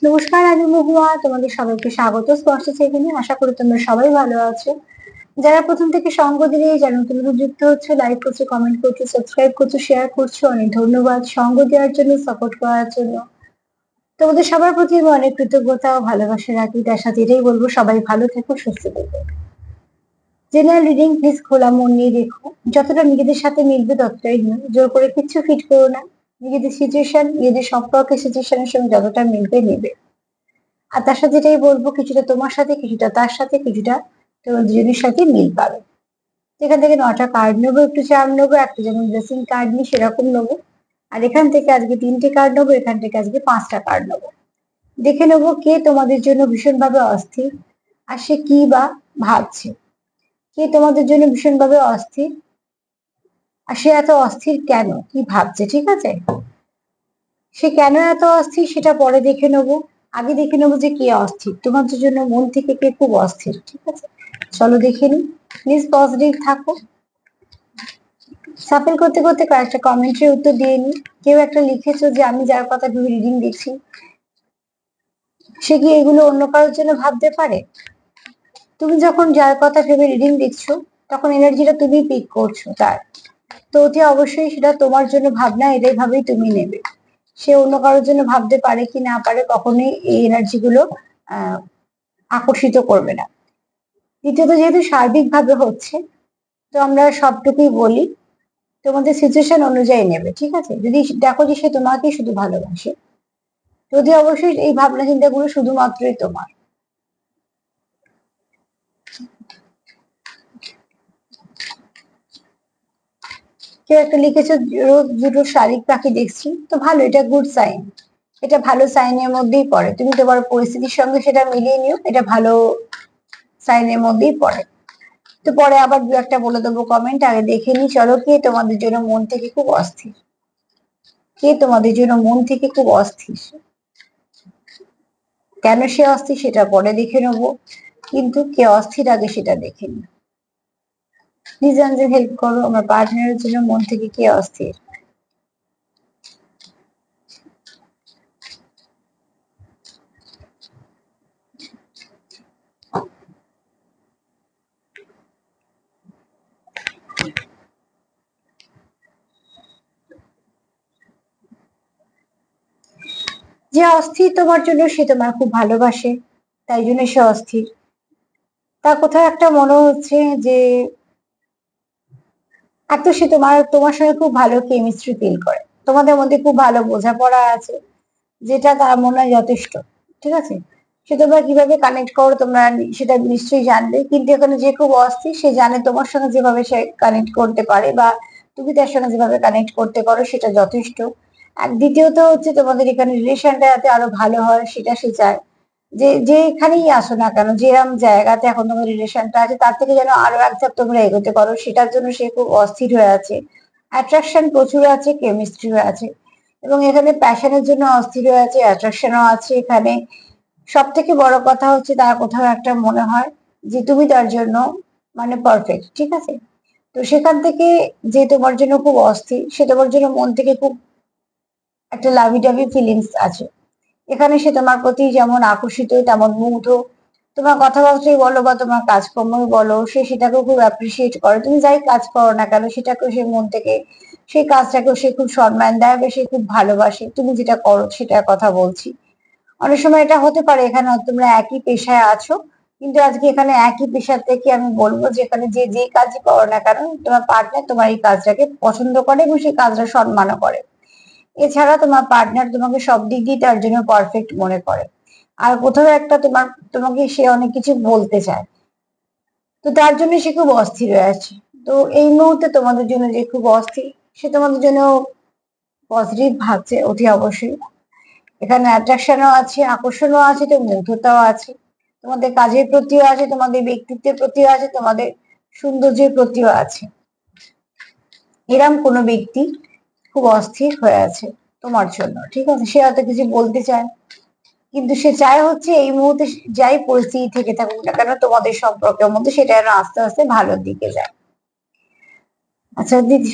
নমস্কার, আমি মহুয়া। তোমাদের সবাইকে স্বাগত স্পর্শ সেখানে। আশা করি তোমরা সবাই ভালো আছো। যারা প্রথম থেকে সঙ্গ দিলে, যারা নতুন যুক্ত হচ্ছে, লাইক করছো, কমেন্ট করছো, সাবস্ক্রাইব করছো, শেয়ার করছো, অনেক ধন্যবাদ সঙ্গ দেওয়ার জন্য, সাপোর্ট করার জন্য। তোমাদের সবার প্রতি আমি অনেক কৃতজ্ঞতা ও ভালোবাসা রাখি। তার সাথে এটাই বলবো, সবাই ভালো থেকো, সুস্থ থেকো। জেনারেল রিডিং প্লিজ খোলা মন নিয়ে দেখো। যতটা নিজেদের সাথে মিলবে ততটাই নিও। জোর করে কিচ্ছু ফিট করো না। নিজেদের সিচুয়েশন, নিজেদের সম্পর্কের সিচুয়েশনের সঙ্গে যতটা মিলবে নেবে। আর তার সাথে এটাই বলবো, কিছুটা তোমার সাথে, কিছুটা তার সাথে, কিছুটা তোমার দুজনের সাথে মিল পাবে। এখান থেকে 9টা কার্ড নেবো, একটু চার্ম নেবো, একটা যেমন ব্লেসিং কার্ড নিই সেরকম নেবো। আর এখান থেকে আজকে 3টে কার্ড নেবো, এখান থেকে আজকে 5টা কার্ড নেবো। দেখে নেবো কে তোমাদের জন্য ভীষণভাবে অস্থির, আর সে কি বা ভাবছে। কে তোমাদের জন্য ভীষণভাবে অস্থির, আর সে এত অস্থির কেন, কি ভাবছে, ঠিক আছে? সে কেন এত অস্থির সেটা পরে দেখে নেবো। আগে দেখে নেবো যে কে অস্থির তোমাদের জন্য, মন থেকে কে খুব অস্থির, ঠিক আছে? চলো দেখে নি। প্লিজ পজিটিভ থাকো। সাফল করতে করতে কয়েকটা কমেন্টের উত্তর দিয়ে নি। কেউ একটা লিখেছো যে আমি যার কথা ভেবে রিডিং দেখছি, সে কি এগুলো অন্য কারোর জন্য ভাবতে পারে? তুমি যখন যার কথা ভেবে রিডিং দেখছো, তখন এনার্জিটা তুমি পিক করছো তার। তো অতি অবশ্যই সেটা তোমার জন্য ভাবনা, এটাই ভাবেই তুমি নেবে। সে অন্য কারোর জন্য ভাবতে পারে কি না পারে, কখনোই এই এনার্জি গুলো আহ আকর্ষিত করবে না। দ্বিতীয়ত, যেহেতু সার্বিকভাবে হচ্ছে, তো আমরা সবটুকুই বলি তোমাদের সিচুয়েশন অনুযায়ী নেবে, ঠিক আছে? যদি দেখো যে সে তোমাকেই শুধু ভালোবাসে, যদি অবশ্যই এই ভাবনা চিন্তাগুলো শুধুমাত্রই তোমার। কেউ একটা লিখেছো রোজ দুটো শালিক পাখি দেখছি, তো ভালো, এটা গুড সাইন। এটা ভালো সাইনের মধ্যেই পড়ে। তুমি তোমার পরিস্থিতির সঙ্গে সেটা মিলিয়ে নিও, এটা ভালো সাইনের মধ্যেই পড়ে। তো পরে আবার দু একটা বলে দেবো কমেন্ট, আগে দেখে নি। চলো, কে তোমাদের জন্য মন থেকে খুব অস্থির, কে তোমাদের জন্য মন থেকে খুব অস্থির, কেন সে অস্থির সেটা পরে দেখে নেবো, কিন্তু কে অস্থির আগে সেটা দেখে নি। প্লিজ আমাদের হেল্প করো, আমার পার্টনারের জন্য মন থেকে কে অস্থির। যে অস্থির তোমার জন্য, সে তোমার খুব ভালোবাসে, তাই জন্য সে অস্থির। তার কোথাও একটা মনে হচ্ছে যে এত সে তোমার তোমার সঙ্গে খুব ভালো কেমিস্ট্রি ফিল করে, তোমাদের মধ্যে খুব ভালো বোঝাপড়া আছে, যেটা তার মনে হয় যথেষ্ট, ঠিক আছে? সে তোমরা কিভাবে কানেক্ট করো তোমরা সেটা নিশ্চয়ই জানবে, কিন্তু এখানে যে খুব অস্থির, সে জানে তোমার সঙ্গে যেভাবে সে কানেক্ট করতে পারে, বা তুমি তার সঙ্গে যেভাবে কানেক্ট করতে পারো সেটা যথেষ্ট। আর দ্বিতীয়ত হচ্ছে, তোমাদের এখানে রিলেশনটা যাতে আরো ভালো হয় সেটা সে চায়। যে যেখানেই আসো না কেন, যেরকম জায়গাতে এখন তোমার রিলেশনটা আছে, তার থেকে যেন আরো এক ধাপ তোমরা এগোতে পারো, সেটার জন্য সে খুব অস্থির হয়ে আছে। অ্যাট্রাকশন প্রচুর আছে, কেমিস্ট্রি আছে, এবং এখানে প্যাশনের জন্য অস্থির হয়ে আছে, অ্যাট্রাকশনও আছে এখানে। সব থেকে বড় কথা হচ্ছে, তার কোথাও একটা মনে হয় যে তুমি তার জন্য মানে পারফেক্ট, ঠিক আছে? তো সেখান থেকে যে তোমার জন্য খুব অস্থির, সে তোমার জন্য মন থেকে খুব একটা লাভি টাভি ফিলিংস আছে। এখানে সে তোমার প্রতি যেমন আকর্ষিত, তেমন মুগ্ধ। তোমার কথাবার্তাই বলো বা তোমার কাজকর্মই বলো, সে সেটাকেও খুব অ্যাপ্রিসিয়েট করে। তুমি যাই কাজ করো না কেন, সেটাকেও সে মন থেকে, সেই কাজটাকেও সে খুব সম্মান দেয়, বা সে খুব ভালোবাসে তুমি যেটা করো সেটার কথা বলছি। অনেক সময় এটা হতে পারে এখানে হয়তো তোমরা একই পেশায় আছো, কিন্তু আজকে এখানে একই পেশার থেকে আমি বলবো যে এখানে যে যে কাজই করো না কেন, তোমার পার্টনার তোমার এই কাজটাকে পছন্দ করে এবং সেই কাজটা সম্মানও করে। এছাড়া তোমার পার্টনার তোমাকে সব দিক দিয়ে তার জন্য পারফেক্ট মনে করে। আর কোথাও একটা তোমাকে সে অনেক কিছু বলতে চায়, তো তার জন্য সে খুব অস্থির হয়ে আছে। তো এই মুহূর্তে তোমাদের জন্য যে খুব অস্থির, সে তোমাদের জন্য পজিটিভ ভাবছে অতি অবশ্যই। এখানে অ্যাট্রাকশনও আছে, আকর্ষণও আছে, তো মুগ্ধতাও আছে। তোমাদের কাজের প্রতিও আছে, তোমাদের ব্যক্তিত্বের প্রতিও আছে, তোমাদের সৌন্দর্যের প্রতিও আছে। এরম কোনো ব্যক্তি খুব অস্থির হয়ে আছে তোমার জন্য, ঠিক আছে? সে হয়তো কিছু বলতে চায়, কিন্তু সে চায় হচ্ছে এই মুহূর্তে যাই পরিস্থিতি থেকে থাকুক না কেন, তোমাদের সম্পর্কের মধ্যে সেটা যেন আস্তে আস্তে ভালোর দিকে যায়। আচ্ছা দিদি,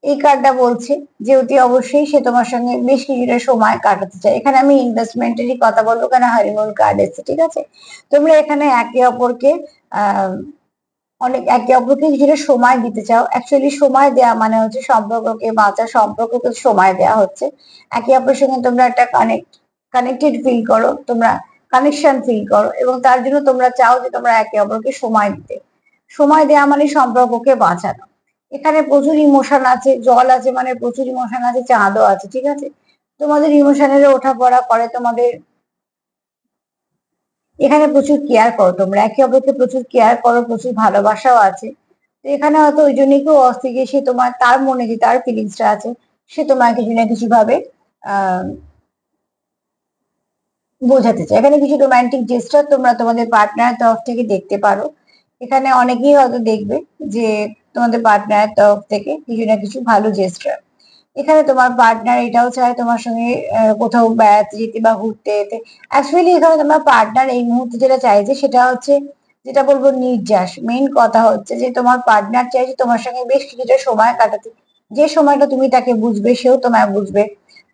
এই কার্ডটা বলছে যে অতি অবশ্যই সে তোমার সঙ্গে বেশ কিছুটা সময় কাটাতে চায়। এখানে আমি ইনভেস্টমেন্টেরই কথা বলবো, কেন হানিমুন কার্ড এসেছে, ঠিক আছে। তোমরা এখানে একে অপরকে আহ অনেক একে অপরকে কিছুটা সময় দিতে চাও। অ্যাকচুয়ালি সময় দেওয়া মানে হচ্ছে সম্পর্ককে বাঁচা, সম্পর্ককে সময় দেওয়া হচ্ছে। একে অপরের সঙ্গে তোমরা একটা কানেক্টেড ফিল করো, তোমরা কানেকশন ফিল করো, এবং তার জন্য তোমরা চাও যে তোমরা একে অপরকে সময় দিতে। সময় দেওয়া মানে সম্পর্ককে বাঁচানো। এখানে প্রচুর ইমোশন আছে, জল আছে মানে প্রচুর ইমোশন আছে, চাঁদও আছে, ঠিক আছে। তোমাদের ইমোশনের ওঠা পড়া করে, তোমাদের এখানে প্রচুর কেয়ার করো, তোমরা একে অপরকে প্রচুর কেয়ার করো, প্রচুর ভালোবাসাও আছে। তো এখানে হয়তো ওই জন্যই কেউ অস্থির, সে তোমার তার মনে যে তার ফিলিংসটা আছে সে তোমাকে কিছু না কিছু ভাবে আহ বোঝাতে চায়। এখানে কিছু রোমান্টিক জেস্টার তোমরা তোমাদের পার্টনার তরফ থেকে দেখতে পারো। এখানে অনেকেই হয়তো দেখবে যে তোমাদের পার্টনারের তরফ থেকে কিছু না কিছু ভালো জেস্টার। এখানে তোমার পার্টনার এটাও চায় তোমার সঙ্গে কোথাও বেড়াতে যেতে বা ঘুরতে যেতে। অ্যাকচুয়ালি এখানে তোমার পার্টনার এই মুহূর্তে যেটা চাইছে সেটা হচ্ছে, যেটা বলবো নির্যাস, মেইন কথা হচ্ছে যে তোমার পার্টনার চাইছে তোমার সঙ্গে বেশ কিছুটা সময় কাটাতে। যে সময়টা তুমি তাকে বুঝবে সেও তোমায় বুঝবে,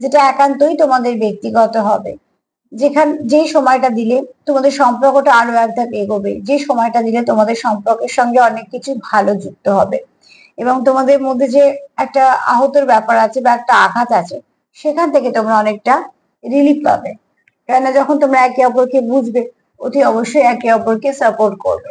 যেটা একান্তই তোমাদের ব্যক্তিগত হবে। যে সময়টা দিলে তোমাদের সম্পর্কটা আরো এক ধাপ এগোবে, যে সময়টা দিলে তোমাদের সম্পর্কের সঙ্গে অনেক কিছু ভালো যুক্ত হবে, এবং তোমাদের মধ্যে যে একটা আহতের ব্যাপার আছে বা একটা আঘাত আছে সেখান থেকে তোমরা অনেকটা রিলিফ পাবে। কেননা যখন তোমরা একে অপরকে বুঝবে, অতি অবশ্যই একে অপরকে সাপোর্ট করবে।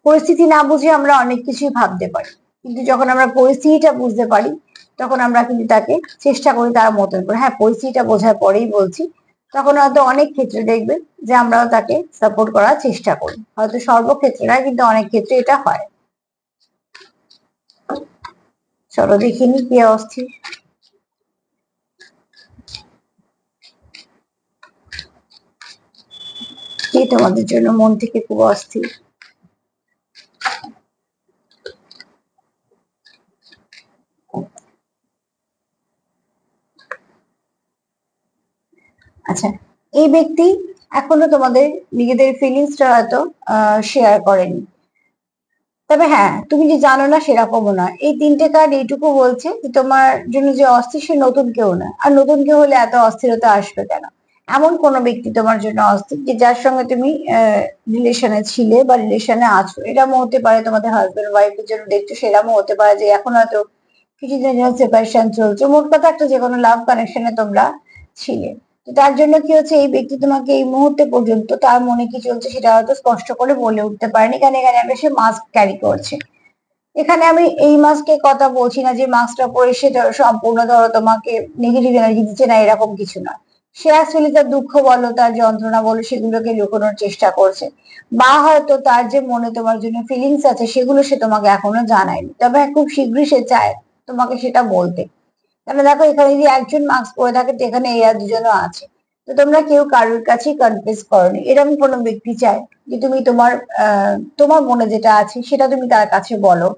পরিস্থিতি না বুঝে আমরা অনেক কিছুই ভাবতে পারি, কিন্তু যখন আমরা পরিস্থিতিটা বুঝতে পারি তখন আমরা কিন্তু তাকে চেষ্টা করি তার মতন করে। হ্যাঁ, পরিস্থিতিটা বোঝার পরেই বলছি, তখন হয়তো অনেক ক্ষেত্রে দেখবে যে আমরাও তাকে সাপোর্ট করার চেষ্টা করি, হয়তো সর্বক্ষেত্রে না কিন্তু অনেক ক্ষেত্রে এটা হয়। চলো দেখিনি কি অস্থির। কে তোমাদের জন্য মন থেকে খুব অস্থির? আচ্ছা, এই ব্যক্তি এখনো তোমাদের নিজেদের ফিলিংসটা হয়তো শেয়ার করেনি। তবে হ্যাঁ, তুমি যে জানো না সেরকমও না। এই তিনটে কার্ড এইটুকু বলছে যে তোমার জন্য যে অস্থির সে নতুন কেউ না, আর নতুন কেউ হলে এত অস্থিরতা আসবে কেন। এমন কোন ব্যক্তি তোমার জন্য অস্থির যে যার সঙ্গে তুমি রিলেশনে ছিলে বা রিলেশনে আছো। এরকম হতে পারে তোমাদের হাজবেন্ড ওয়াইফের জন্য দেখছো, সেরকমও হতে পারে যে এখন হয়তো কিছুদিনের জন্য সেপারেশন চলছে। মোট কথা একটা যে কোনো লাভ কানেকশনে তোমরা ছিলে। তো তার জন্য কি হচ্ছে, এই ব্যক্তি তোমাকে এই মুহূর্তে পর্যন্ত তার মনে কি চলছে সেটা হয়তো স্পষ্ট করে বলে উঠতে পারেনি, কারণ এখানে একটা সে মাস্ক ক্যারি করছে। এখানে আমি এই মাস্কের কথা বলছি না যে মাস্কটা পরে সে সম্পূর্ণ ধরো তোমাকে নেগেটিভ এনার্জি দিচ্ছে না, এরকম কিছু না। সে অ্যাকচুয়ালি তার দুঃখ বলো, তার যন্ত্রণা বলো, সেগুলোকে লুকোনোর চেষ্টা করছে, বা হয়তো তার যে মনে তোমার জন্য ফিলিংস আছে সেগুলো সে তোমাকে এখনো জানায়নি। তবে হ্যাঁ, খুব শীঘ্রই সে চায় তোমাকে সেটা বলতে। তাহলে দেখো, এখানে যদি একজন মাস্ক পরে থাকে তো এখানে এরা দুজনও আছে। তো তোমরা কেউ কারোর কাছেই কনফেস করনি। এরকম কোনো ব্যক্তি চায় যে তুমি তোমার মনে যেটা আছে সেটা তুমি তার কাছে বলো।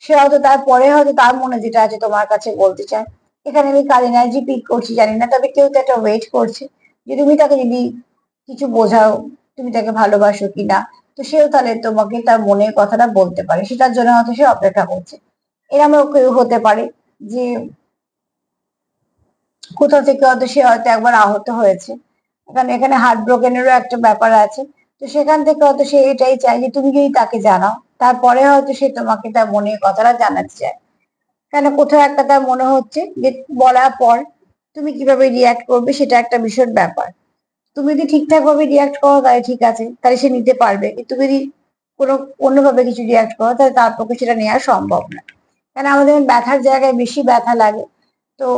সে হয়তো তারপরে হয়তো তার মনে যেটা আছে তোমার কাছে বলতে চায়। এখানে আমি কার এনার্জি পিক করছি জানি না, তবে কেউ তো একটা ওয়েট করছে যে তুমি তাকে যদি কিছু বোঝাও, তুমি তাকে ভালোবাসো কিনা। তো সেও তাহলে তোমাকে তার মনের কথাটা বলতে পারে, সেটার জন্য হয়তো সে অপেক্ষা করছে। এরকমও কেউ হতে পারে যে কোথা থেকে হয়তো সে হয়তো একবার আহত হয়েছে, কারণ এখানে হার্ট ব্রোকেনেরও একটা ব্যাপার আছে। তো সেখান থেকে হয়তো সে এটাই চায় যে তুমি যদি তাকে জানাও, তারপরে হয়তো সে তোমাকে তার মনের কথাটা জানাতে চায়। কেন কোথাও একটা তার মনে হচ্ছে যে বলার পর তুমি কিভাবে রিয়াক্ট করবে সেটা একটা ভীষণ ব্যাপার। তুমি যদি ঠিকঠাক ভাবে রিয়াক্ট করো তাহলে ঠিক আছে, তাহলে সে নিতে পারবে, কিন্তু যদি কোনো অন্যভাবে কিছু রিয়াক্ট করো তাহলে তার পক্ষে সেটা নেওয়া সম্ভব না। কেন আমাদের ব্যথার জায়গায় বেশি ব্যথা লাগে। তো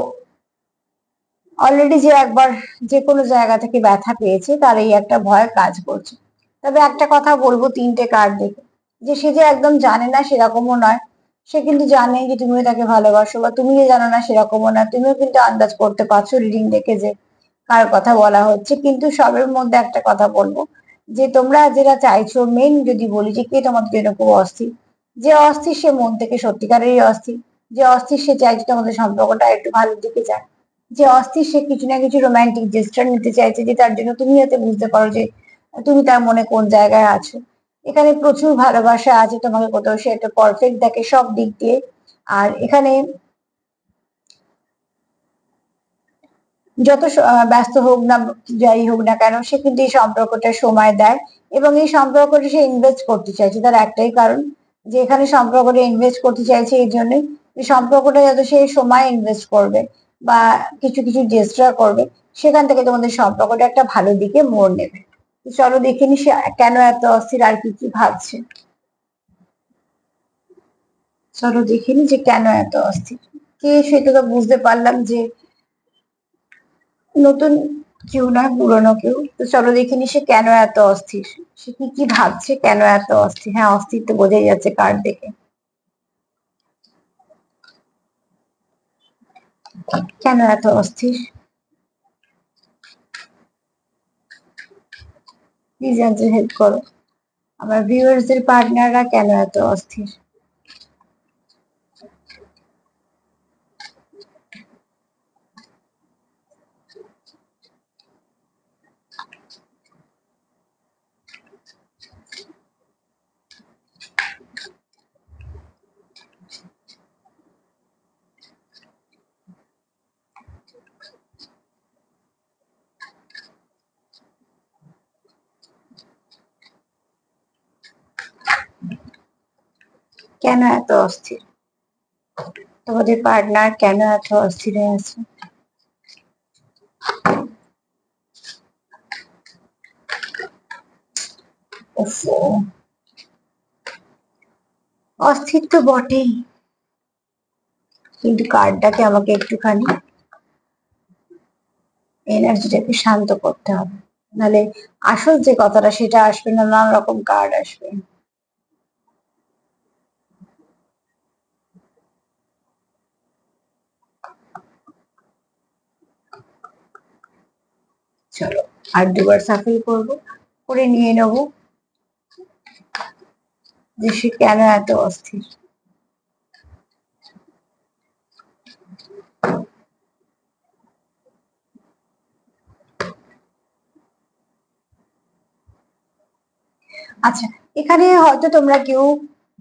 অলরেডি যে একবার যে কোনো জায়গা থেকে ব্যথা পেয়েছে তার এই একটা ভয় কাজ করছে। তবে একটা কথা বলবো তিনটে কার্ড দেখে, যে সে যে একদম জানে না সেরকমও নয়। সে কিন্তু জানে যে তুমিও তাকে ভালোবাসো, বা তুমি যে জানো না সেরকমও না, তুমিও কিন্তু আন্দাজ করতে পারছো রিডিং দেখে যে কার কথা বলা হচ্ছে। কিন্তু সবের মধ্যে একটা কথা বলবো, যে তোমরা যেটা চাইছো, মেন যদি বলি যে কে তোমাদের জন্য খুব অস্থির, যে অস্থির সে মন থেকে সত্যিকারেরই অস্থির। যে অস্থির সে চাইছে তোমাদের সম্পর্কটা একটু ভালোর দিকে যায়। যে অস্থির সে কিছু না কিছু রোমান্টিক জেস্টার নিতে চাইছে, যে তার জন্য তুমি যাতে বুঝতে পারো যে তুমি তার মনে কোন জায়গায় আছো। এখানে প্রচুর ভালোবাসা আছে তোমাকে, কোথাও সে একটা পারফেক্ট দেখে সব দিক দিয়ে। আর এখানে যত ব্যস্ত হোক না, যাই হোক না কেন, সে কিন্তু এই সম্পর্কটা সময় দেয় এবং এই সম্পর্কটা সে ইনভেস্ট করতে চাইছে। তার একটাই কারণ যে এখানে সম্পর্কটা ইনভেস্ট করতে চাইছে এই জন্যই, এই সম্পর্কটা যত সে সময় ইনভেস্ট করবে বা কিছু কিছু জেস্টার করবে, সেখান থেকে তোমাদের সম্পর্কটা একটা ভালো দিকে মোড় নেবে। চলো দেখিনি সে কেন এত অস্থির, আর কি কি ভাবছে। চলো দেখিনি যে কেন এত অস্থির। কে সেটা তো বুঝতে পারলাম যে নতুন কেউ নয়, পুরনো কেউ। তো চলো দেখিনি সে কেন এত অস্থির, সে কি কি ভাবছে, কেন এত অস্থির। হ্যাঁ, অস্থির তো বোঝাই যাচ্ছে কার্ড দেখে। কেন এত অস্থির, প্লিজ আনসার হেল্প করো। আমার ভিউয়ার্সদের পার্টনাররা কেন এত অস্থির। কেন এত অস্থির, তোমাদের পার্টনার কেন এত অস্থির হয়ে আছে। ওফো, অস্থির তো বটেই, কিন্তু কার্ডটাকে আমাকে একটুখানি এনার্জিটাকে শান্ত করতে হবে, নাহলে আসল যে কথাটা সেটা আসবে না, নানা রকম কার্ড আসবে। চলো আর দুবার সাফল করবো, করে নিয়ে নেবো যে সে কেন এত অস্থির। আচ্ছা, এখানে হয়তো তোমরা কেউ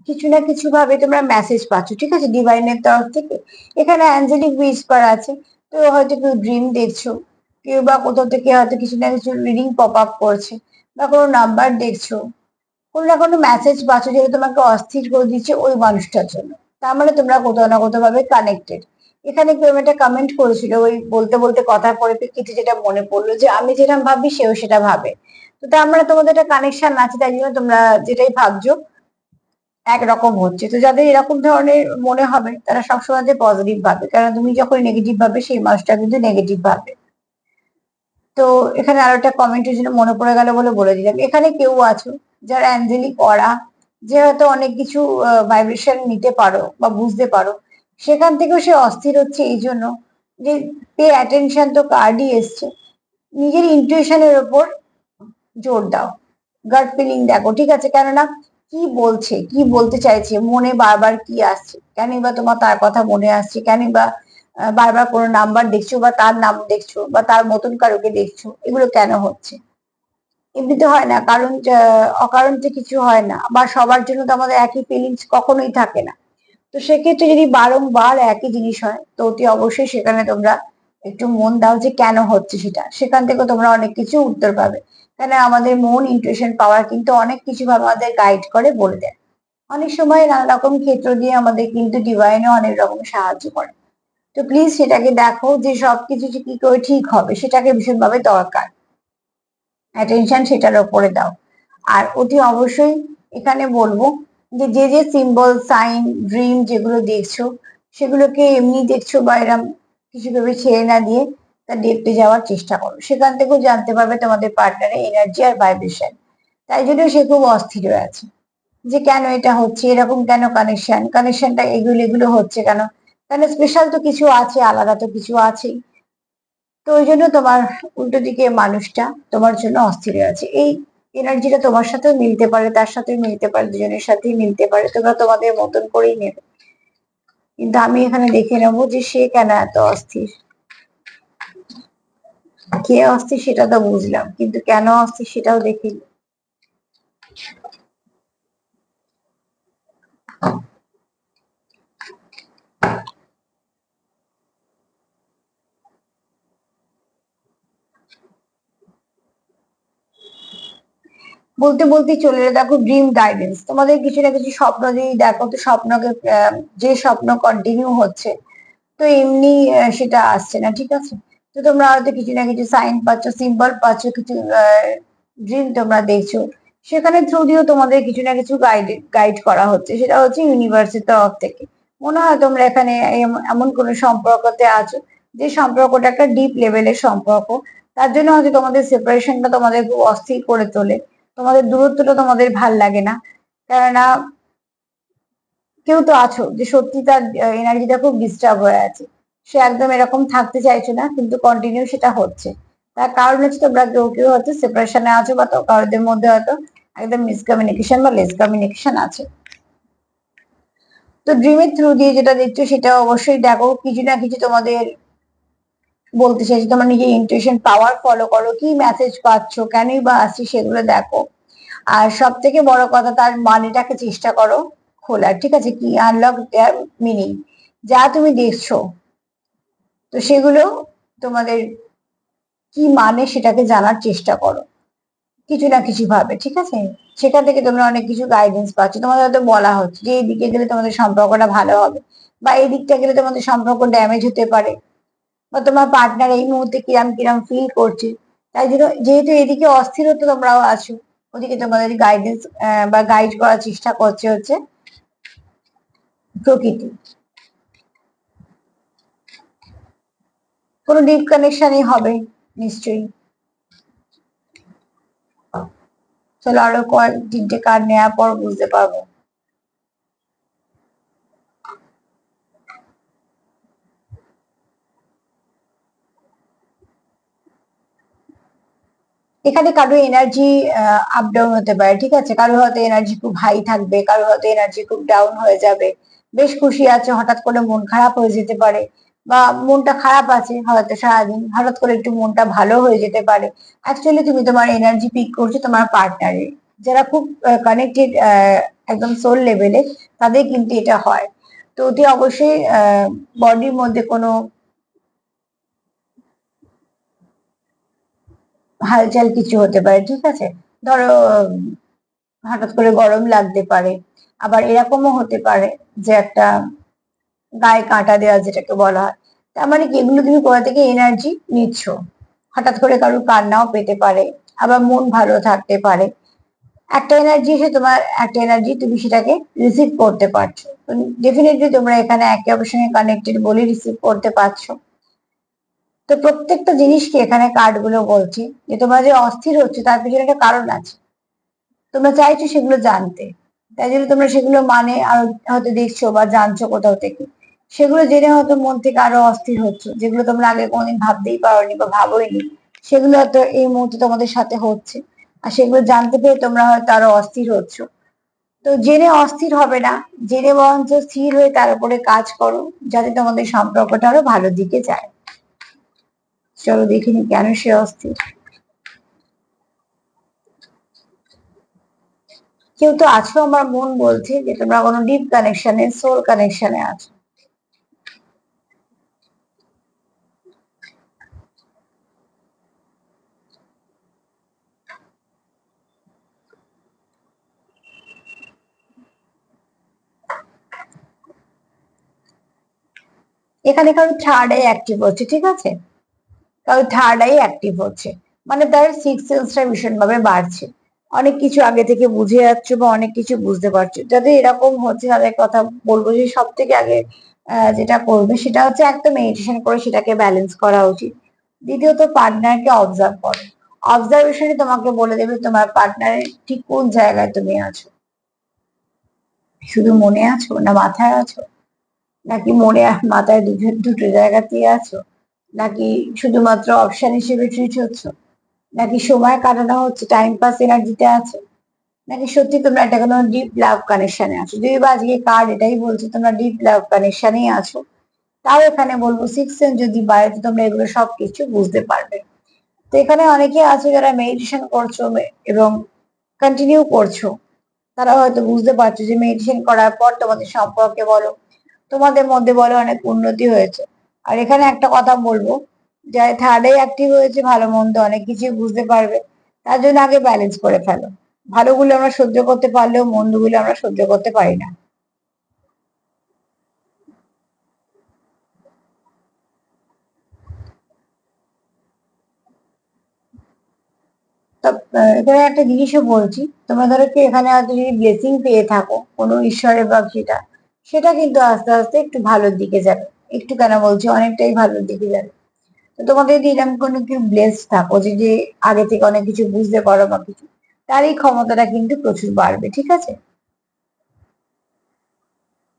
কিছু না কিছু ভাবে তোমরা মেসেজ পাচ্ছ, ঠিক আছে, ডিভাইনের তরফ থেকে। এখানে অ্যাঞ্জেলিক হুইসপার আছে, তো হয়তো কেউ ড্রিম দেখছো, কেউ বা কোথাও থেকে হয়তো কিছু না কিছু রিডিং পপ আপ করছে, বা কোনো নাম্বার দেখছো, কোনো না কোনো মেসেজ পাচ্ছ যেটা তোমাকে অস্থির করে দিচ্ছে ওই মানুষটার জন্য। তার মানে তোমরা কোথাও না কোথাও ভাবে কানেক্টেড। এখানে কেউ একটা কমেন্ট করেছিল, ওই বলতে বলতে কথার পরিপ্রেক্ষিতে যেটা মনে পড়লো যে আমি যেটা ভাবি সেও সেটা ভাবে। তো তার মানে তোমাদের একটা কানেকশন আছে, তাই জন্য তোমরা যেটাই ভাবছো একরকম হচ্ছে। তো যাদের এরকম ধরনের মনে হবে তারা সবসময় পজিটিভ ভাবে, কারণ তুমি যখন নেগেটিভ ভাবে সেই মানুষটা কিন্তু নেগেটিভ ভাবে। তো এখানে আরো একটা কমেন্টের জন্য মনে পড়ে গেল বলে বলে দিলাম। এখানে কেউ আছো যারা অ্যাঞ্জেলিক অরা, যে হয়তো অনেক কিছু ভাইব্রেশন নিতে পারো বা বুঝতে পারো, সেখান থেকেও সে অস্থির হচ্ছে এই জন্য যে পে অ্যাটেনশন, তো কার্ডই এসছে, নিজের ইনটিউশনের ওপর জোর দাও, গাট ফিলিং দেখো, ঠিক আছে, কেননা কি বলছে, কি বলতে চাইছে, মনে বারবার কি আসছে, কেনই বা তোমার তার কথা মনে আসছে, কেনই বা বারবার কোনো নাম্বার দেখছো বা তার নাম দেখছো বা তার মতন কারোকে দেখছো, এগুলো কেন হচ্ছে। এমনিতে হয় না, কারণ অকারণ যে কিছু হয় না, বা সবার জন্য তো আমাদের একই ফিলিংস কখনোই থাকে না। তো সেক্ষেত্রে যদি বারংবার একই জিনিস হয়, তো অতি অবশ্যই সেখানে তোমরা একটু মন দাও যে কেন হচ্ছে সেটা, সেখান থেকে তোমরা অনেক কিছু উত্তর পাবে। কেন আমাদের মন ইনটুইশন পাওয়ার কিন্তু অনেক কিছু ভাবে আমাদের গাইড করে, বলে দেয়। অনেক সময় নানা রকম ক্ষেত্র দিয়ে আমাদের কিন্তু ডিভাইনও অনেক রকম সাহায্য করে। তো প্লিজ সেটাকে দেখো যে সবকিছু যে কি করে ঠিক হবে, সেটাকে ভীষণভাবে দরকার, অ্যাটেনশন সেটার উপরে দাও। আর অতি অবশ্যই এখানে বলবো যে যে যে সিম্বল, সাইন, ড্রিম যেগুলো দেখছো, সেগুলোকে এমনি দেখছো বা এরম কিছু ভেবে ছেড়ে না দিয়ে তার ডেপথে যাওয়ার চেষ্টা করো, সেখান থেকেও জানতে পারবে তোমাদের পার্টনারের এনার্জি আর ভাইব্রেশন। তাই জন্য সে খুব অস্থির হয়ে আছে যে কেন এটা হচ্ছে, এরকম কেন কানেকশনটা এগুলো এগুলো হচ্ছে কেন, কেন স্পেশাল তো কিছু আছে, আলাদা তো কিছু আছেই। তো ওই জন্য তোমার উল্টো দিকে মানুষটা তোমার জন্য অস্থির হয়ে আছে। এই এনার্জিটা তোমার সাথেও মিলতে পারে, তার সাথেও মিলতে পারে, দুজনের সাথেই মিলতে পারে, তোমরা তোমাদের মতন করেই নেবে। কিন্তু আমি এখানে দেখে নেবো যে সে কেন এত অস্থির। কে অস্থির সেটা তো বুঝলাম, কিন্তু কেন অস্থির সেটাও দেখি। বলতে বলতে চলে এলো দেখো ড্রিম গাইডেন্স। তোমাদের কিছু না কিছু স্বপ্ন যদি দেখো, তো স্বপ্নকে যে স্বপ্ন কন্টিনিউ হচ্ছে, তো এমনি সেটা আসছে না, ঠিক আছে? তো তোমরা হয়তো কিছু না কিছু সাইন পাচ্ছ, সিম্বল পাচ্ছ, কিছু ড্রিম তোমরা দেখছো, সেখানে থ্রু দিয়েও তোমাদের কিছু না কিছু গাইড করা হচ্ছে, সেটা হচ্ছে ইউনিভার্সিটি তরফ থেকে। মনে হয় তোমরা এখানে এমন কোনো সম্পর্কতে আছো যে সম্পর্কটা একটা ডিপ লেভেলের সম্পর্ক, তার জন্য হয়তো তোমাদের সেপারেশনটা তোমাদের খুব অস্থির করে তোলে, তোমাদের দূরত্বটা তোমাদের ভাল লাগে না। কেননা কেউ তো আছো যে সত্যি তার এনার্জিটা খুব ডিস্টার্ব হয়ে আছে, সে একদম এরকম থাকতে চাইছে না, কিন্তু কন্টিনিউ সেটা হচ্ছে। তার কারণ হচ্ছে তোমরা কেউ কেউ হয়তো সেপারেশনে আছো, বা কারোদের মধ্যে হয়তো একদম মিসকমিউনিকেশন বা লেস কমিউনিকেশন আছে। তো ড্রিমের থ্রু দিয়ে যেটা দেখছো সেটা অবশ্যই দেখো, কিছু না কিছু তোমাদের বলতে চাইছি, তোমার নিজের ইনটুইশন পাওয়ার ফলো করো, কি মেসেজ পাচ্ছ, কেনই বা আসছে সেগুলো দেখো। আর সব থেকে বড় কথা, তার মানেটাকে চেষ্টা করো খোলার, ঠিক আছে? কি আনলক দেয়ার মিনিং, যা তুমি দেখছো, তো সেগুলো তোমাদের কি মানে সেটাকে জানার চেষ্টা করো কিছু না কিছু ভাবে, ঠিক আছে? সেখান থেকে তোমরা অনেক কিছু গাইডেন্স পাচ্ছ, তোমাদের হয়তো বলা হচ্ছে যে এই দিকে গেলে তোমাদের সম্পর্কটা ভালো হবে, বা এই দিকটা গেলে তোমাদের সম্পর্ক ড্যামেজ হতে পারে, বা তোমার পার্টনার এই মুহূর্তে কিরাম কিরাম ফিল করছে। তাই জন্য যেহেতু এদিকে অস্থিরতা তোমরাও আছো, ওদিকে তোমাদের গাইডেন্স বা গাইড করার চেষ্টা করছে হচ্ছে প্রকৃতি। কোনো ডিপ কানেকশনই হবে নিশ্চয়ই। চলো আরো কয়েক তিনটে কার্ড নেওয়ার পর বুঝতে পারবো। এখানে কারো এনার্জি আপ ডাউন হতে পারে, ঠিক আছে? কারো হয়তো এনার্জি খুব হাই থাকবে, কারো হয়তো এনার্জি খুব ডাউন হয়ে যাবে। বেশ খুশি আছে, হঠাৎ করে মন খারাপ হয়ে যেতে পারে, বা মনটা খারাপ আছে হয়তো সারাদিন, হঠাৎ করে একটু মনটা ভালো হয়ে যেতে পারে। অ্যাকচুয়ালি তুমি তোমার এনার্জি পিক করছো তোমার পার্টনারে, যারা খুব কানেক্টেড একদম সোল লেভেলে, তাদের কিন্তু এটা হয়। তো অতি অবশ্যই বডির মধ্যে কোনো হালচাল কিছু হতে পারে, ঠিক আছে? ধরো হঠাৎ করে গরম লাগতে পারে, আবার এরকমও হতে পারে যে একটা গায়ে কাঁটা দেওয়া যেটাকে বলা হয়। তার মানে কি, এগুলো তুমি কোথা থেকে এনার্জি নিচ্ছ। হঠাৎ করে কারোর কান্নাও পেতে পারে, আবার মন ভালো থাকতে পারে। একটা এনার্জি এসে তোমার একটা এনার্জি তুমি সেটাকে রিসিভ করতে পারছো, ডেফিনেটলি তোমরা এখানে একে অপরের সঙ্গে কানেক্টেড বলে রিসিভ করতে পারছো। তো প্রত্যেকটা জিনিসকে এখানে কার্ড গুলো বলছে যে তোমরা যে অস্থির হচ্ছে তার পিছনে একটা কারণ আছে, তোমরা চাইছো সেগুলো জানতে, তাই জন্য তোমরা সেগুলো মানে আর হয়তো দেখছো বা জানছো কোথাও থেকে, সেগুলো জেনে হয়তো মন থেকে আরো অস্থির হচ্ছে, যেগুলো তোমরা আগে কোনোদিন ভাবতেই পারোনি বা ভাবোইনি, সেগুলো হয়তো এই মুহূর্তে তোমাদের সাথে হচ্ছে। আর সেগুলো জানতে পেরে তোমরা হয়তো আরো অস্থির হচ্ছ। তো জেনে অস্থির হবে না, জেনে বরঞ্চ স্থির হয়ে তার উপরে কাজ করো, যাতে তোমাদের সম্পর্কটা আরো ভালো দিকে যায়। চলো দেখিনি কেন সে অস্থির। কেউ তো আছো, আমার মন বলছে যে তোমরা কোনো ডিপ কানেকশনে, সোল কানেকশনে আছো। এখানে কারো থার্ড আই অ্যাক্টিভ হচ্ছে, ঠিক আছে? কারো থার্ড আই অ্যাক্টিভ হচ্ছে, মানে তার সিক্স সেন্সটা ভীষণ ভাবে বাড়ছে, অনেক কিছু আগে থেকে বুঝে যাচ্ছে বা অনেক কিছু বুঝতে পারছো। যাদের এরকম হচ্ছে তাদের কথা বলবো যে সব থেকে আগে যেটা করবে সেটা হচ্ছে একটা মেডিটেশন করে সেটাকে ব্যালেন্স করা উচিত। দ্বিতীয়ত পার্টনারকে অবজার্ভ করো, অবজারভেশনে তোমাকে বলে দেবে তোমার পার্টনারের ঠিক কোন জায়গায় তুমি আছো। শুধু মনে আছো না মাথায় আছো, নাকি মনে আর মাথায় দুটো দুটো জায়গাতেই আছো, নাকি শুধুমাত্র অপশন হিসেবে ট্রিট হচ্ছ, নাকি সময় কাটানো হচ্ছে, টাইম পাস এনার্জিতে আছে, নাকি সত্যি তোমরা একটা কোনো ডিপ লাভ কানেকশনে আছো। যদি বা আজকে কার্ড এটাই বলছে তোমরা ডিপ লাভ কানেকশনেই আছো, তাও এখানে বলবো সিক্স সেন্স যদি বাড়ে তো তোমরা এগুলো সবকিছু বুঝতে পারবে। তো এখানে অনেকে আছে যারা মেডিটেশন করছো এবং কন্টিনিউ করছো, তারা হয়তো বুঝতে পারছো যে মেডিটেশন করার পর তোমাদের সম্পর্কে বলো, তোমাদের মধ্যে বলো, অনেক উন্নতি হয়েছে। আর এখানে একটা কথা বলবো, যারা থার্ড আই অ্যাক্টিভ হয়েছে ভালো মন্দ অনেক কিছু বুঝতে পারবে, তার জন্য আগে ব্যালেন্স করে ফেলো। ভালোগুলো আমরা সহ্য করতে পারলেও মন্দগুলো আমরা সহ্য করতে পারি না। এখানে একটা জিনিসও বলছি, তোমরা ধরো কি এখানে হয়তো যদি ব্লেসিং পেয়ে থাকো কোনো ঈশ্বরের বা সেটা, সেটা কিন্তু আস্তে আস্তে একটু ভালোর দিকে যাবে। একটু কেন বলছি, অনেকটাই ভালোর দিকে যাবে। তো তোমাদের যদি এরকম কোনো কেউ ব্লেসড থাকো যে আগে থেকে অনেক কিছু বুঝতে পারো বা কিছু, তার এই ক্ষমতাটা কিন্তু প্রচুর বাড়বে, ঠিক আছে।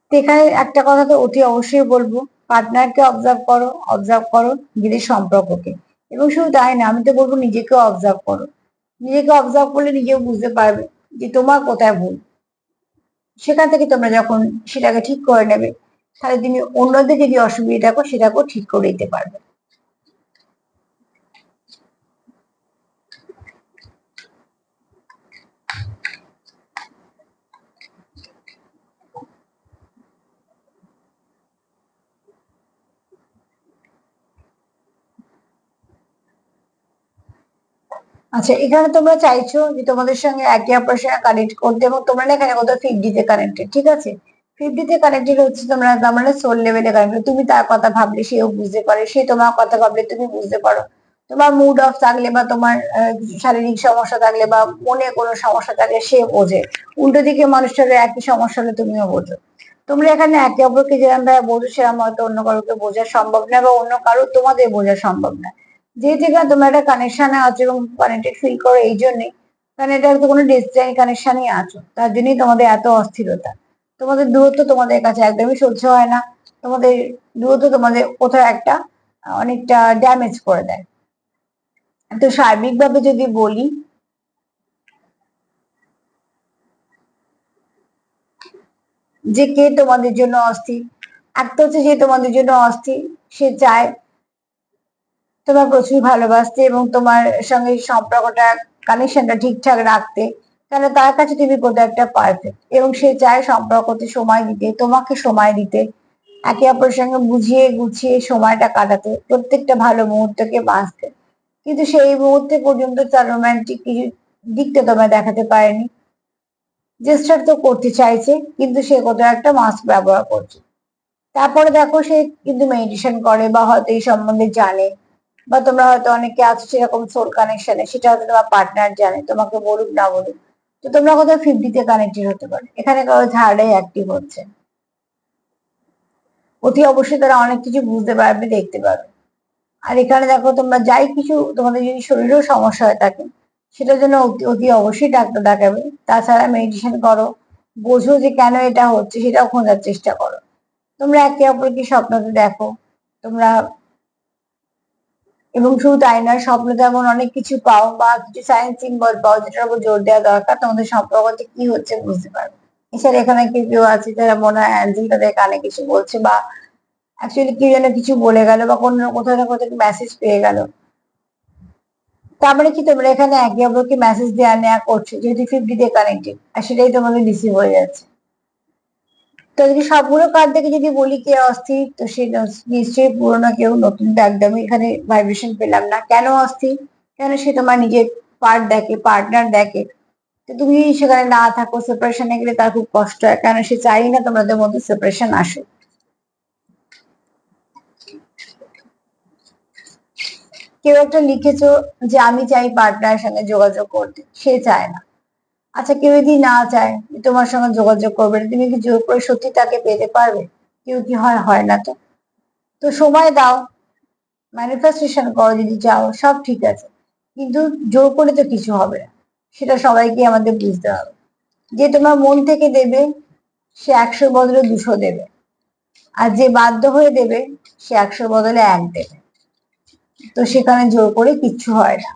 তো এখানে একটা কথা তো অতি অবশ্যই বলবো, পার্টনারকে অবজার্ভ করো নিজেদের সম্পর্ককে। এবং শুধু তাই না, আমি তো বলবো নিজেকেও অবজার্ভ করো। নিজেকে অবজার্ভ করলে নিজেও বুঝতে পারবে যে তোমার কোথায় ভুল। সেখান থেকে তোমরা যখন সেটাকে ঠিক করে নেবে, তাহলে তুমি অন্যদের যদি অসুবিধা থাকো সেটাকেও ঠিক করে দিতে পারবে। আচ্ছা, এখানে তোমরা চাইছো যে তোমাদের সঙ্গে একে অপরের সঙ্গে কানেক্ট করতে, এবং তোমরা না এখানে কোথাও 50-তে কানেক্টেড, ঠিক আছে। 50-তে কানেক্টেড হচ্ছে তোমরা, তার মানে সোল লেভেলে কানেক্টেড। তুমি তার কথা ভাবলে সেও বুঝতে পারে, সে তোমার কথা ভাবলে তুমি বুঝতে পারো। তোমার মুড অফ থাকলে বা তোমার শারীরিক সমস্যা থাকলে বা মনে কোনো সমস্যা থাকলে সে বোঝে। উল্টো দিকে মানুষটার একই সমস্যা হলে তুমিও বোঝো। তোমরা এখানে একে অপরকে যেরকম ভাবে বোঝো সেরকম হয়তো অন্য কারোকে বোঝা সম্ভব না, বা অন্য কারো তোমাদের বোঝা সম্ভব না। যেহেতু এখানে তোমরা একটা কানেকশনে আছো এবং কানেক্টেড ফিল করো এই জন্যই, কারণ এটা তো কোনো ডেস্টিনি কানেকশনই আছো, তার জন্যই তোমাদের এত অস্থিরতা। তোমাদের দূরত্ব তোমাদের কাছে একদমই সহ্য হয় না। তোমাদের দূরত্ব তোমাদের কোথাও একটা অনেকটা ড্যামেজ করে দেয়। তো সার্বিকভাবে যদি বলি, যে কে তোমাদের জন্য অস্থির, একটা হচ্ছে যে তোমাদের জন্য অস্থির, সে চায় তোমার প্রচুর ভালোবাসতে এবং তোমার সঙ্গে সম্পর্কটা, কানেকশনটা ঠিকঠাক রাখতে। তাহলে তার কাছে তুমি কোথাও একটা পারফেক্ট, এবং সে চায় সম্পর্কতে সময় দিতে, তোমাকে সময় দিতে, একে অপরের সঙ্গে বুঝিয়ে গুছিয়ে সময়টা কাটাতে, প্রত্যেকটা ভালো মুহূর্তকে বাঁচতে। কিন্তু সেই মুহূর্তে পর্যন্ত তার রোমান্টিক কিছু দিকটা তোমায় দেখাতে পারেনি। জেস্টার তো করতে চাইছে, কিন্তু সে কোথাও একটা মাস্ক ব্যবহার করছে। তারপরে দেখো সে কিন্তু মেডিটেশন করে বা হয়তো এই সম্বন্ধে জানে, বা তোমরা হয়তো অনেকে আছো সেরকম সোল কানেকশনে, সেটা হয়তো তোমার পার্টনার জানে, তোমাকে বলুক না বলুক। তো তোমরা কোথাও 50-তে কানেক্টেড হতে পারো, এখানে কারো থার্ডাই অ্যাক্টিভ হচ্ছে। অতি অবশ্যই তারা অনেক কিছু বুঝতে পারবে, দেখতে পারবে। আর এখানে দেখো তোমরা যাই কিছু, তোমাদের যদি শরীরেও সমস্যা হয়ে থাকে সেটার জন্য অতি অতি অবশ্যই ডাক্তার দেখাবে। তাছাড়া মেডিটেশন করো, বোঝো যে কেন এটা হচ্ছে সেটাও খোঁজার চেষ্টা করো। তোমরা একে অপরকে স্বপ্নতে দেখো তোমরা, এবং শুধু তাই নয়, স্বপ্নে তেমন অনেক কিছু পাও বা কিছু সাইন সিম্বল পাও যেটার উপর জোর দেওয়া দরকার তোমাদের সম্পর্কতে কি হচ্ছে বুঝতে পারবে। এছাড়া এখানে কেউ কেউ আছে যারা মনে হয় অ্যাঞ্জেল তাদের কানে কিছু বলছে, বা অ্যাকচুয়ালি কেউ যেন কিছু বলে গেল, বা কোনো কোথাও না কোথাও মেসেজ পেয়ে গেল। তার মানে কি, তোমরা এখানে একে অপরকে মেসেজ দেওয়া নেওয়া করছো, যেহেতু 50-তে কানেক্টেড, আর সেটাই তোমাদের রিসিভ হয়ে যাচ্ছে। তো যদি সবগুলো কার্ড দেখে যদি বলি কে অস্থির, তো সে নিশ্চয়ই পুরোনো কেউ, নতুন তো একদমই এখানে ভাইব্রেশন পেলাম না। কেন অস্থির? কেন সে তোমার নিজের পার্ট দেখে, পার্টনার দেখে। তো তুমি সেখানে না থাকো, সেপারেশনে গেলে তার খুব কষ্ট হয়, কেন সে চাই না তোমাদের মধ্যে সেপারেশন আসুক। কেউ একটা লিখেছো যে আমি চাই পার্টনারের সঙ্গে যোগাযোগ করতে, সে চায় না। আচ্ছা, কেউ যদি না চায় যে তোমার সঙ্গে যোগাযোগ করবে না, তুমি কি জোর করে সত্যি তাকে পেতে পারবে? কেউ কি হয়? হয় না তো। তো সময় দাও, ম্যানিফেস্টেশন করো যদি চাও, সব ঠিক আছে, কিন্তু জোর করে তো কিছু হবে না। সেটা সবাইকে আমাদের বুঝতে হবে। যে তোমার মন থেকে দেবে সে 100 বদলে 200 দেবে, আর যে বাধ্য হয়ে দেবে সে 100 বদলে 1 দেবে। তো সেখানে জোর করে কিচ্ছু হয় না।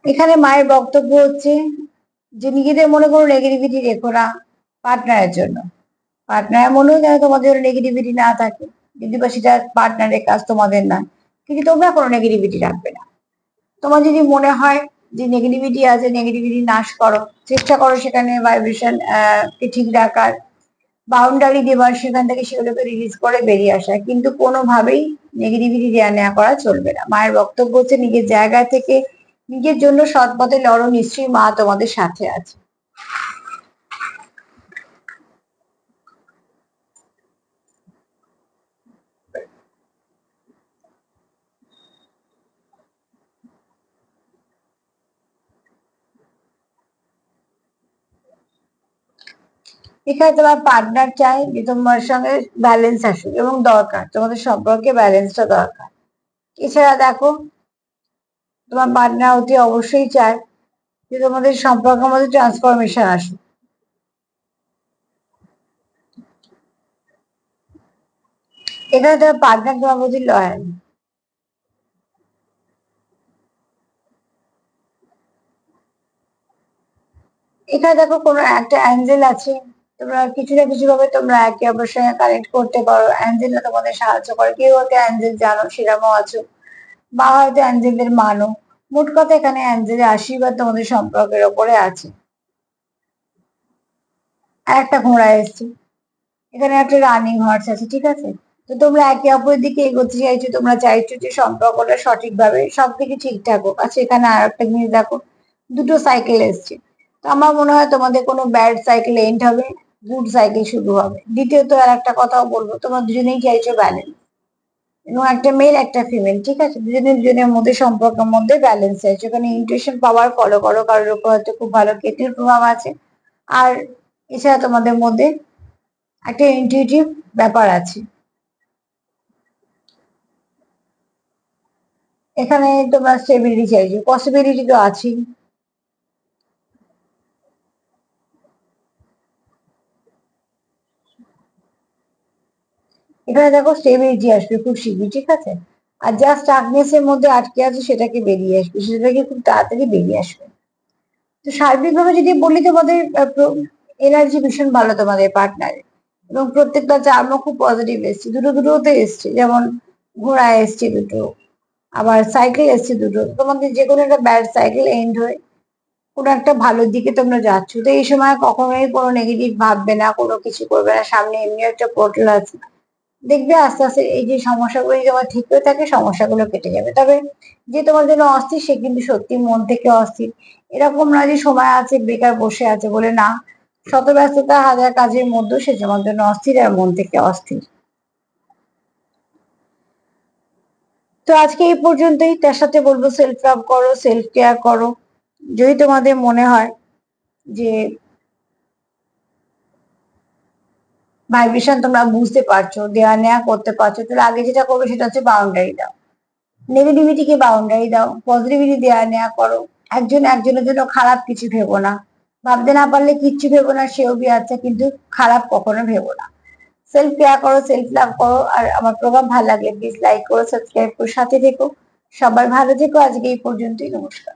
এখানে মায়ের বক্তব্য হচ্ছে যে নিজেদের মনে কোনো নেগেটিভিটি রেখো না পার্টনারের জন্য। পার্টনারের মনেও যেন তোমাদের নেগেটিভিটি না থাকে, যদি বা সেটা পার্টনারের কাজ, তোমাদের না। কিন্তু তোমরা কোনো নেগেটিভিটি রাখবে না। তোমার যদি মনে হয় যে নেগেটিভিটি আছে নেগেটিভিটি নাশ করো, চেষ্টা করো সেখানে ভাইব্রেশন কে ঠিক রাখার, বাউন্ডারি দেবার, সেখান থেকে সেগুলোকে রিলিজ করে বেরিয়ে আসা, কিন্তু কোনোভাবেই নেগেটিভিটি দেওয়া নেওয়া করা চলবে না। মায়ের বক্তব্য হচ্ছে নিজের জায়গা থেকে নিজের জন্য সৎ পথে লড়ো, নিশ্চয়ই মা তোমাদের সাথে আছে। এখানে তোমার পার্টনার চাই যে তোমার সঙ্গে ব্যালেন্স আসুক এবং দরকার, তোমাদের সম্পর্কে ব্যালেন্সটা দরকার। এছাড়া দেখো তোমার পার্টনার অতি অবশ্যই চায় যে তোমাদের সম্পর্কের মধ্যে ট্রান্সফরমেশন আসুক। এখানে তোমার পার্টনার তোমার প্রতি লয়াল। এখানে দেখো কোনো একটা অ্যাঞ্জেল আছে, তোমরা কিছু না কিছু ভাবে তোমরা একে অপরের সঙ্গে কানেক্ট করতে পারো, অ্যাঞ্জেলরা তোমাদের সাহায্য করে, কেউ হয়তো অ্যাঞ্জেল জানো সেরকমও আছো, বা হয়তো অ্যাঞ্জেলদের মানো। মোট কথা এখানে অ্যাঞ্জেলের আশীর্বাদ তোমাদের সম্পর্কের ওপরে আছে। আর একটা ঘোড়া এসছে, এখানে একটা রানিং হর্স আছে, ঠিক আছে। তো তোমরা একে অপরের দিকে এগোতে চাইছো, তোমরা চাইছো যে সম্পর্কটা সঠিকভাবে সবদিকে ঠিকঠাক হোক। আচ্ছা এখানে আর একটা জিনিস দেখো, দুটো সাইকেল এসছে। তো আমার মনে হয় তোমাদের কোনো ব্যাড সাইকেল এন্ড হবে, গুড সাইকেল শুরু হবে। দ্বিতীয়ত আর একটা কথাও বলবো, তোমরা দুজনেই চাইছো ব্যালেন্স, এবং একটা মেল একটা ফিমেল, ঠিক আছে, দুজনের দুজনের মধ্যে সম্পর্কের মধ্যে ব্যালেন্স চাইছো। এখানে ইনটুইশন পাওয়ার ফলো করো, কারোর উপর হয়তো খুব ভালো কেতুর প্রভাব আছে। আর এছাড়া তোমাদের মধ্যে একটা ইনটিউটিভ ব্যাপার আছে। এখানে তোমরা স্টেবিলিটি চাইছো, পসিবিলিটি তো আছেই। এখানে দেখো স্টেবিলিটি আসবে খুব শীঘ্রই, ঠিক আছে। আর যা স্টাকনেস এর মধ্যে আটকে আছে সেটাকে বেরিয়ে আসবে, সেটাকে খুব তাড়াতাড়ি বেরিয়ে আসবে। তো সার্বিকভাবে যদি বলি, তোমাদের এনার্জি ভীষণ ভালো তোমাদের পার্টনারের, এবং প্রত্যেকটা চার্মও খুব পজিটিভ এসছে, দুটো দুটোতে এসছে, যেমন ঘোড়া এসছে দুটো, আবার সাইকেল এসছে দুটো। তোমাদের যে কোনো একটা ব্যাড সাইকেল এন্ড হয়ে কোনো একটা ভালোর দিকে তোমরা যাচ্ছ। তো এই সময় কখনোই কোনো নেগেটিভ ভাববে না, কোনো কিছু করবে না, সামনে এমনি একটা পোর্টাল আছে, দেখবে আস্তে আস্তে এই যে সমস্যাগুলো যদি তোমার ঠিক হয়ে থাকে সমস্যাগুলো কেটে যাবে। তবে যে তোমার জন্য অস্থির সে কিন্তু সত্যি মন থেকে অস্থির। এরকম না যে সময় আছে বেকার বসে আছে বলে, না, শত ব্যস্ততা হাজার কাজের মধ্যেও সে তোমার জন্য অস্থির আর মন থেকে অস্থির। তো আজকে এই পর্যন্তই। তার সাথে বলবো সেলফ লাভ করো, সেলফ কেয়ার করো। যদি তোমাদের মনে হয় যে ভাইব্রেশন তোমরা বুঝতে পারছো, দেওয়া নেওয়া করতে পারছো, তাহলে আগে যেটা করবে সেটা হচ্ছে বাউন্ডারি দাও, নেগেটিভিটিকে বাউন্ডারি দাও, পজিটিভিটি দেওয়া নেওয়া করো। একজন একজনের জন্য খারাপ কিছু ভেবো না, ভাবতে না পারলে কিচ্ছু ভেবো না, সেও বি আচ্ছা, কিন্তু খারাপ কখনো ভেবো না। সেলফ কেয়ার করো, সেলফ লাভ করো। আর আমার প্রোগ্রাম ভালো লাগলে প্লিজ লাইক করো, সাবস্ক্রাইব করো, সাথে থেকো। সবাই ভালো থেকো। আজকে এই পর্যন্তই, নমস্কার।